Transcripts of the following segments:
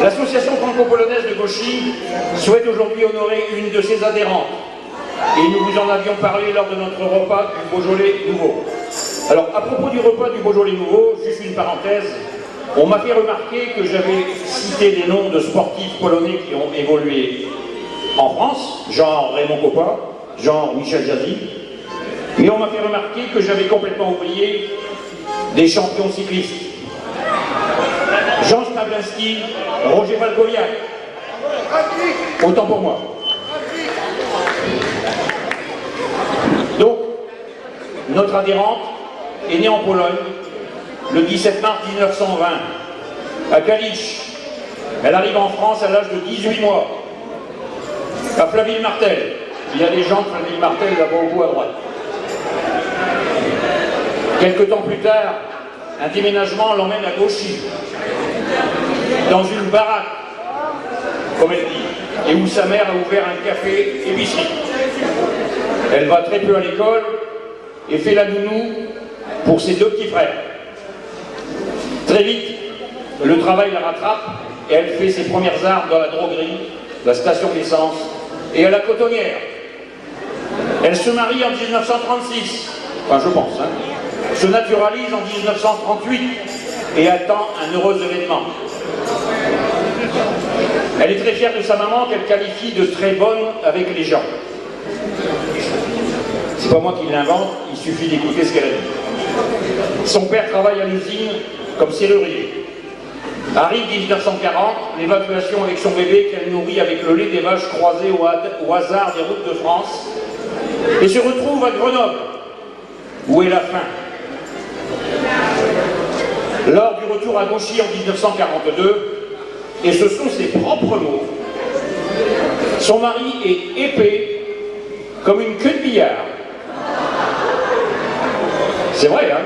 L'association franco-polonaise de Gauchy souhaite aujourd'hui honorer une de ses adhérentes. Et nous vous en avions parlé lors de notre repas du Beaujolais Nouveau. Alors, à propos du repas du Beaujolais Nouveau, juste une parenthèse, on m'a fait remarquer que j'avais cité des noms de sportifs polonais qui ont évolué en France, genre Raymond Kopa, genre Michel Jazzy, mais on m'a fait remarquer que j'avais complètement oublié des champions cyclistes. Jean Stablinski, Roger Walkowiak. Autant pour moi. Donc, notre adhérente est née en Pologne le 17 mars 1920, à Kalisz. Elle arrive en France à l'âge de 18 mois, à Flaville-Martel. Il y a des gens de Flaville-Martel là-bas au bout à droite. Quelque temps plus tard, un déménagement l'emmène à Gauchy, dans une baraque, comme elle dit, et où sa mère a ouvert un café épicerie. Elle va très peu à l'école et fait la nounou pour ses deux petits frères. Très vite, le travail la rattrape et elle fait ses premières armes dans la droguerie, la station d'essence et à la cotonnière. Elle se marie en 1936, enfin je pense, se naturalise en 1938 et attend un heureux événement. Elle est très fière de sa maman qu'elle qualifie de très bonne avec les gens. C'est pas moi qui l'invente, il suffit d'écouter ce qu'elle a dit. Son père travaille à l'usine comme serrurier. Arrive 1940, l'évacuation avec son bébé qu'elle nourrit avec le lait des vaches croisées au hasard des routes de France, et se retrouve à Grenoble, où est la faim. Lors du retour à Gauchy en 1942, et ce sont ses propres mots, son mari est épais comme une queue de billard. C'est vrai, hein?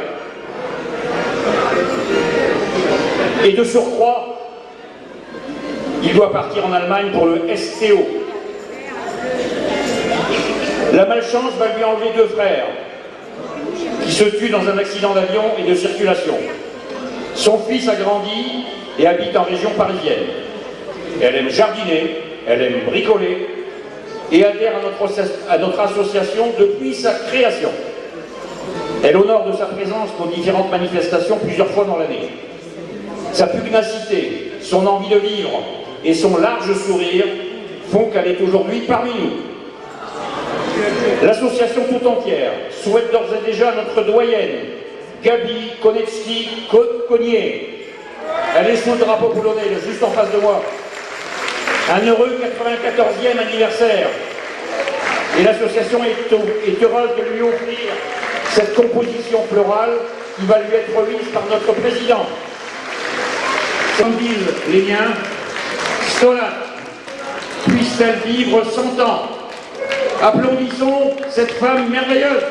Et de surcroît, il doit partir en Allemagne pour le STO. La malchance va lui enlever deux frères, qui se tuent dans un accident d'avion et de circulation. Son fils a grandi et habite en région parisienne. Elle aime jardiner, elle aime bricoler et adhère à notre association depuis sa création. Elle honore de sa présence nos différentes manifestations plusieurs fois dans l'année. Sa pugnacité, son envie de vivre et son large sourire font qu'elle est aujourd'hui parmi nous. L'association tout entière souhaite d'ores et déjà notre doyenne, Gabi Konecki-Konier. Elle est sous le drapeau polonais, juste en face de moi. Un heureux 94e anniversaire. Et l'association est heureuse de lui offrir cette composition florale qui va lui être remise par notre président. Comme disent les miens, Stolat, puisse-t-elle vivre 100 ans. Applaudissons cette femme merveilleuse.